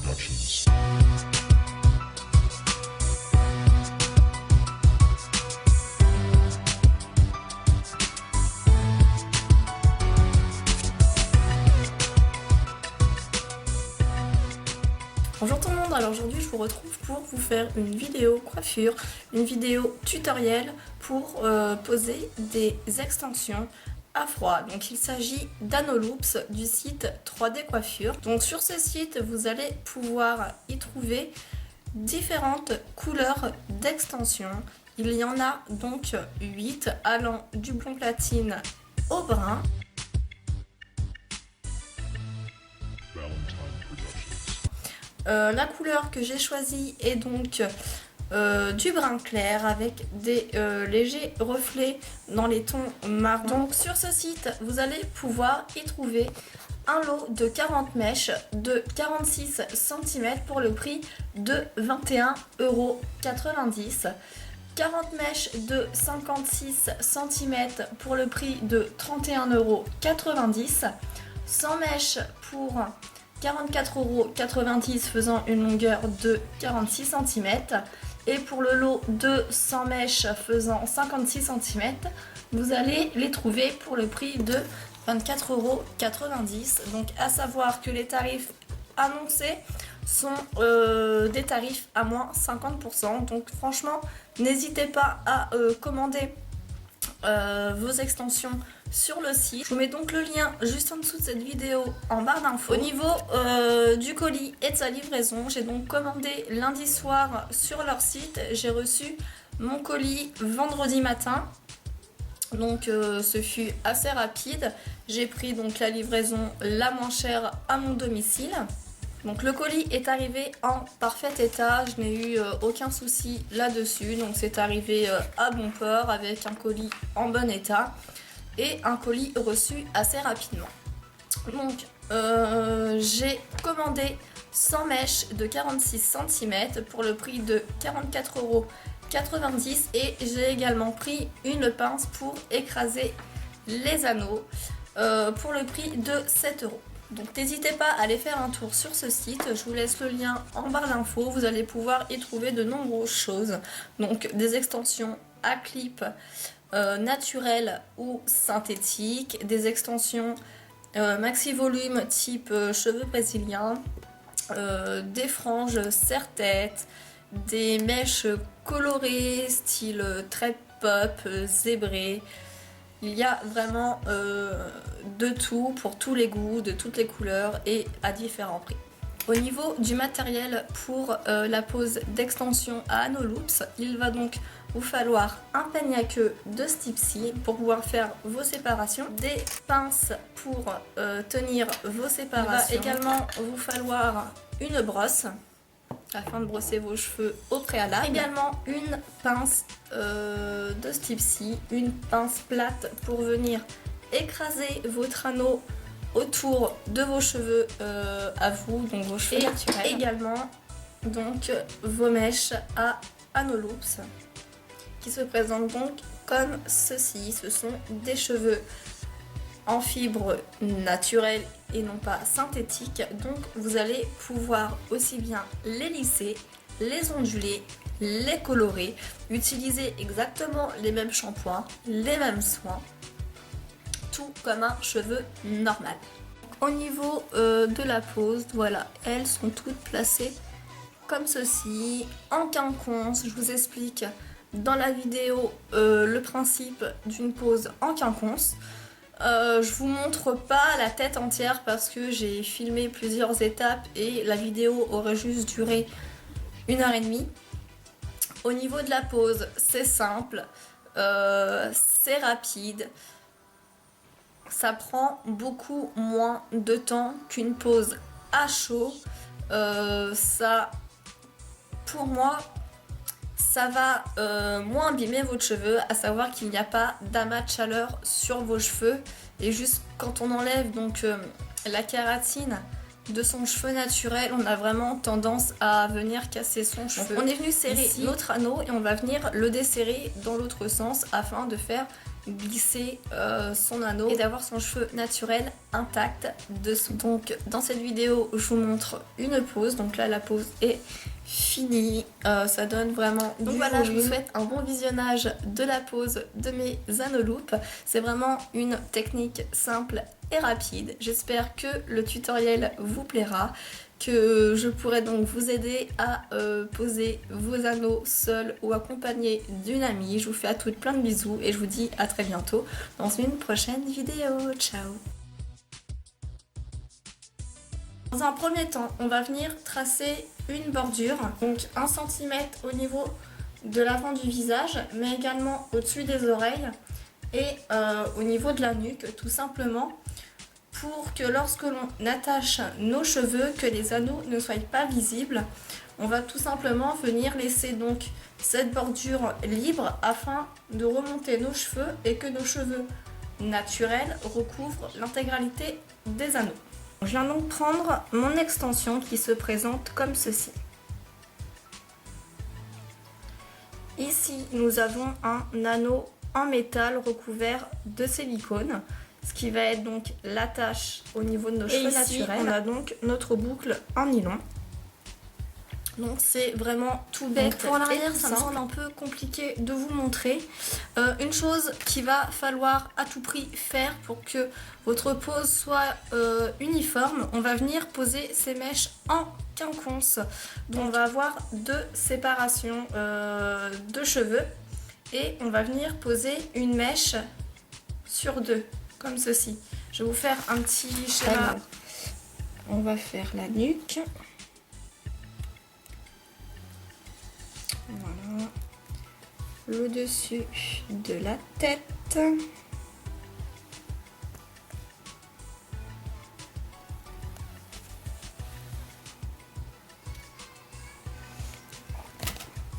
Productions. Bonjour tout le monde, alors aujourd'hui je vous retrouve pour vous faire une vidéo coiffure, une vidéo tutoriel pour poser des extensions à froid. Donc il s'agit d'Anoloops du site 3D Coiffure. Donc sur ce site vous allez pouvoir y trouver différentes couleurs d'extensions. Il y en a donc 8 allant du blond platine au brun. La couleur que j'ai choisie est donc du brun clair avec des légers reflets dans les tons marron. Donc sur ce site, vous allez pouvoir y trouver un lot de 40 mèches de 46 cm pour le prix de 21,90 €. 40 mèches de 56 cm pour le prix de 31,90 €. 100 mèches pour 44,90 € faisant une longueur de 46 cm. Et pour le lot de 100 mèches faisant 56 cm, vous allez les trouver pour le prix de 24,90 €. Donc à savoir que les tarifs annoncés sont des tarifs à moins 50%. Donc franchement, n'hésitez pas à commander vos extensions sur le site. Je vous mets donc le lien juste en dessous de cette vidéo en barre d'infos. Au niveau du colis et de sa livraison, j'ai donc commandé lundi soir sur leur site. J'ai reçu mon colis vendredi matin. Donc ce fut assez rapide. J'ai pris donc la livraison la moins chère à mon domicile. Donc le colis est arrivé en parfait état, je n'ai eu aucun souci là-dessus. Donc c'est arrivé à bon port avec un colis en bon état et un colis reçu assez rapidement. Donc j'ai commandé 100 mèches de 46 cm pour le prix de 44,90 € et j'ai également pris une pince pour écraser les anneaux pour le prix de 7 €. Donc n'hésitez pas à aller faire un tour sur ce site, je vous laisse le lien en barre d'infos, vous allez pouvoir y trouver de nombreuses choses. Donc des extensions à clip naturelles ou synthétiques, des extensions maxi volume type cheveux brésiliens, des franges serre-tête, des mèches colorées style très pop, zébré. Il y a vraiment de tout pour tous les goûts, de toutes les couleurs et à différents prix. Au niveau du matériel pour la pose d'extension à Anoloops, il va donc vous falloir un peigne à queue de Stipsy pour pouvoir faire vos séparations, des pinces pour tenir vos séparations. Il va également vous falloir une brosse afin de brosser vos cheveux au préalable. Également une pince de Stipsy, une pince plate pour venir écraser votre anneau autour de vos cheveux à vous, donc vos cheveux naturels. Également donc vos mèches à Anoloops qui se présentent donc comme ceci. Ce sont des cheveux en fibre naturelle et non pas synthétique, donc vous allez pouvoir aussi bien les lisser, les onduler, les colorer, utiliser exactement les mêmes shampoings, les mêmes soins, tout comme un cheveu normal. Au niveau de la pose, voilà, elles sont toutes placées comme ceci, en quinconce. Je vous explique dans la vidéo le principe d'une pose en quinconce. Je vous montre pas la tête entière parce que j'ai filmé plusieurs étapes et la vidéo aurait juste duré 1h30. Au niveau de la pose, c'est simple, c'est rapide, ça prend beaucoup moins de temps qu'une pose à chaud. Pour moi, ça va moins abîmer votre cheveu, à savoir qu'il n'y a pas d'amas de chaleur sur vos cheveux. Et juste quand on enlève donc la kératine de son cheveu naturel, on a vraiment tendance à venir casser son cheveu. Donc on est venu serrer notre anneau et on va venir le desserrer dans l'autre sens afin de faire glisser son anneau et d'avoir son cheveu naturel intact dessous. Donc dans cette vidéo je vous montre une pose, donc là la pose est finie, ça donne vraiment donc voilà, je vous souhaite un bon visionnage de la pose de mes anneaux loop. C'est vraiment une technique simple et rapide. J'espère que le tutoriel vous plaira, que je pourrai donc vous aider à poser vos anneaux seul ou accompagné d'une amie. Je vous fais à toutes plein de bisous et je vous dis à très bientôt dans une prochaine vidéo. Ciao! Dans un premier temps, on va venir tracer une bordure, donc 1 cm au niveau de l'avant du visage, mais également au-dessus des oreilles et au niveau de la nuque, tout simplement pour que lorsque l'on attache nos cheveux, que les anneaux ne soient pas visibles. On va tout simplement venir laisser donc cette bordure libre afin de remonter nos cheveux et que nos cheveux naturels recouvrent l'intégralité des anneaux. Je viens donc prendre mon extension qui se présente comme ceci. Ici, nous avons un anneau en métal recouvert de silicone, ce qui va être donc l'attache au niveau de nos cheveux naturels. On a donc notre boucle en nylon. Donc c'est vraiment tout bête. Pour l'arrière, ça me semble un peu compliqué de vous montrer. Une chose qu'il va falloir à tout prix faire pour que votre pose soit uniforme, on va venir poser ces mèches en quinconce. Donc on va avoir 2 séparations de cheveux et on va venir poser une mèche sur 2, comme ceci. Je vais vous faire un petit schéma. Alors, on va faire la nuque. Voilà, le dessus de la tête.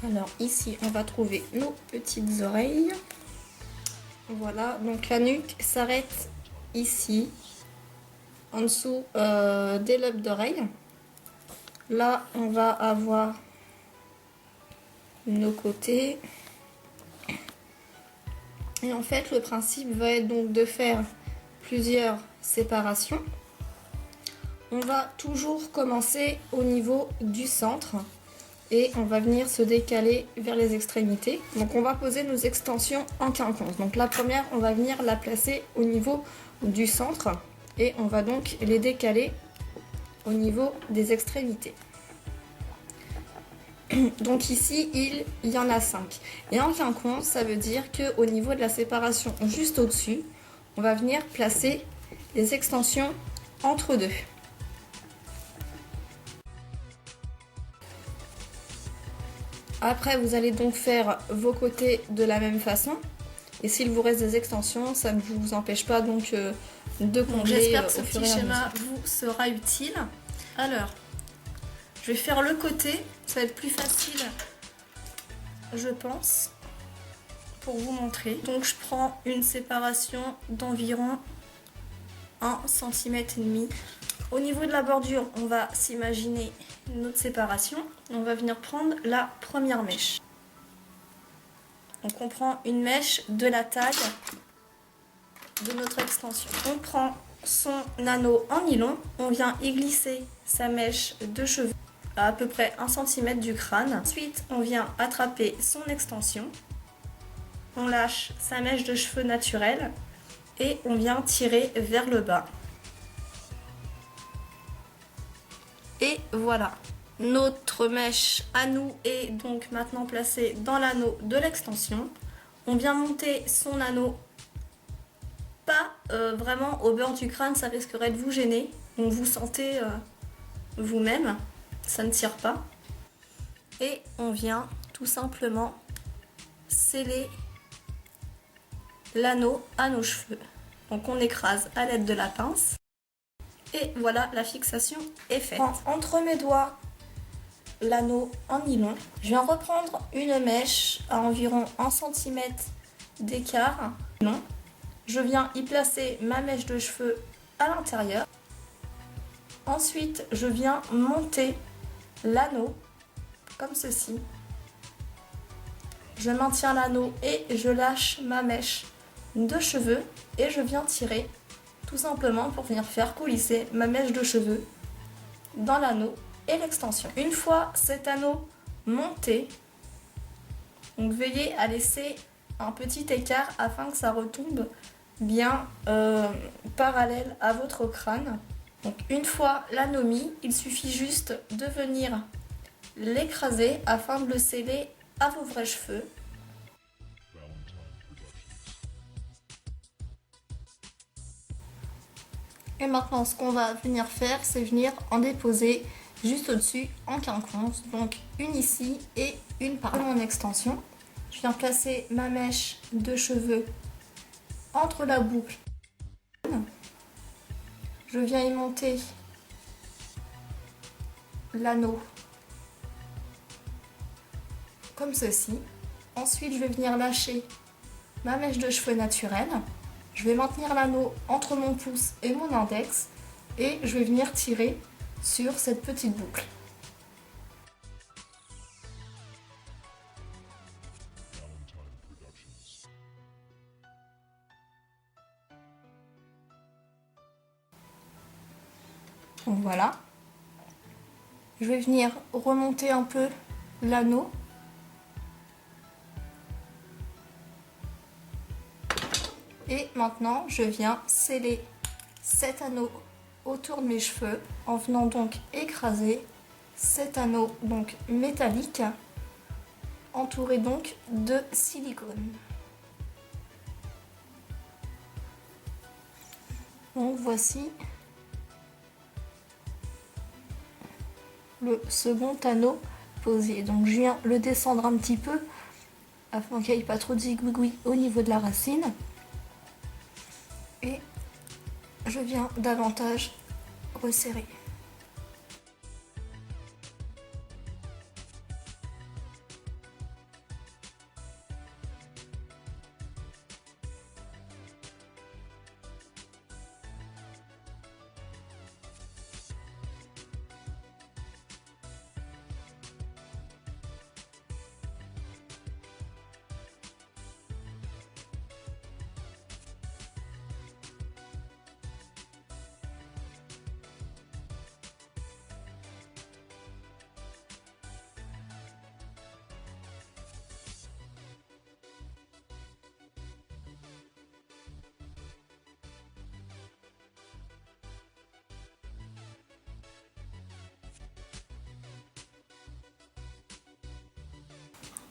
Alors ici, on va trouver nos petites oreilles. Voilà, donc la nuque s'arrête ici, en dessous des lobes d'oreilles. Là, on va avoir nos côtés. Et en fait, le principe va être donc de faire plusieurs séparations. On va toujours commencer au niveau du centre et on va venir se décaler vers les extrémités. Donc on va poser nos extensions en quinconce. Donc la première, on va venir la placer au niveau du centre et on va donc les décaler au niveau des extrémités. Donc ici, il y en a 5. Et en quinconce, ça veut dire qu'au niveau de la séparation juste au-dessus, on va venir placer les extensions entre deux. Après, vous allez donc faire vos côtés de la même façon. Et s'il vous reste des extensions, ça ne vous empêche pas donc de combler. J'espère que ce petit schéma vous sera utile. Alors, je vais faire le côté, ça va être plus facile, je pense, pour vous montrer. Donc je prends une séparation d'environ 1,5 cm. Au niveau de la bordure, on va s'imaginer notre séparation. On va venir prendre la première mèche. Donc on prend une mèche de la taille de notre extension. On prend son anneau en nylon, on vient y glisser sa mèche de cheveux à peu près 1 cm du crâne. Ensuite, on vient attraper son extension. On lâche sa mèche de cheveux naturelle et on vient tirer vers le bas. Et voilà, notre mèche à nous est donc maintenant placée dans l'anneau de l'extension. On vient monter son anneau pas vraiment au bord du crâne, ça risquerait de vous gêner. Donc vous sentez vous-même. Ça ne tire pas. Et on vient tout simplement sceller l'anneau à nos cheveux. Donc on écrase à l'aide de la pince. Et voilà, la fixation est faite. Je prends entre mes doigts l'anneau en nylon. Je viens reprendre une mèche à environ 1 cm d'écart. Non. Je viens y placer ma mèche de cheveux à l'intérieur. Ensuite, je viens monter l'anneau comme ceci. Je maintiens l'anneau et je lâche ma mèche de cheveux et je viens tirer tout simplement pour venir faire coulisser ma mèche de cheveux dans l'anneau et l'extension. Une fois cet anneau monté, donc veillez à laisser un petit écart afin que ça retombe bien parallèle à votre crâne. Donc une fois l'anneau mis, il suffit juste de venir l'écraser afin de le sceller à vos vrais cheveux. Et maintenant ce qu'on va venir faire, c'est venir en déposer juste au-dessus en quinconce, donc une ici et une par mon extension. Je viens placer ma mèche de cheveux entre la boucle. Je viens y monter l'anneau comme ceci. Ensuite, je vais venir lâcher ma mèche de cheveux naturelle. Je vais maintenir l'anneau entre mon pouce et mon index et je vais venir tirer sur cette petite boucle. Donc voilà. Je vais venir remonter un peu l'anneau. Et maintenant, je viens sceller cet anneau autour de mes cheveux en venant donc écraser cet anneau donc métallique entouré donc de silicone. Donc voici le second anneau posé. Donc je viens le descendre un petit peu afin qu'il n'y ait pas trop de zigouigouis au niveau de la racine. Et je viens davantage resserrer.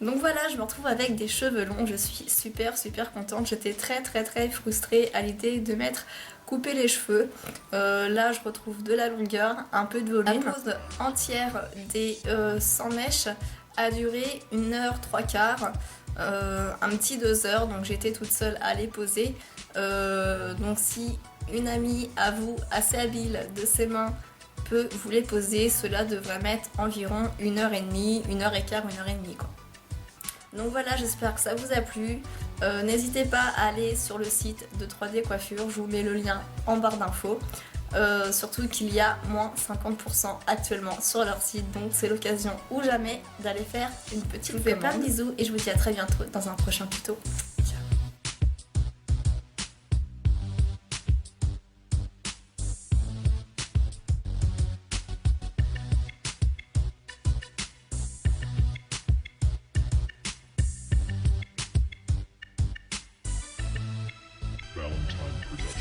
Donc voilà, je me retrouve avec des cheveux longs, je suis super contente, j'étais très frustrée à l'idée de m'être coupé les cheveux. Là je retrouve de la longueur, un peu de volume. La pose entière des 100 mèches a duré 1h 3/4, un petit 2 heures, donc j'étais toute seule à les poser. Donc si une amie à vous assez habile de ses mains peut vous les poser, cela devrait mettre environ 1h30, 1h15, 1h30 quoi. Donc voilà, j'espère que ça vous a plu. N'hésitez pas à aller sur le site de 3D Coiffure, je vous mets le lien en barre d'infos. Surtout qu'il y a moins 50% actuellement sur leur site, donc c'est l'occasion ou jamais d'aller faire une petite commande. Je vous fais plein de bisous et je vous dis à très bientôt dans un prochain tuto. Valentine Productions.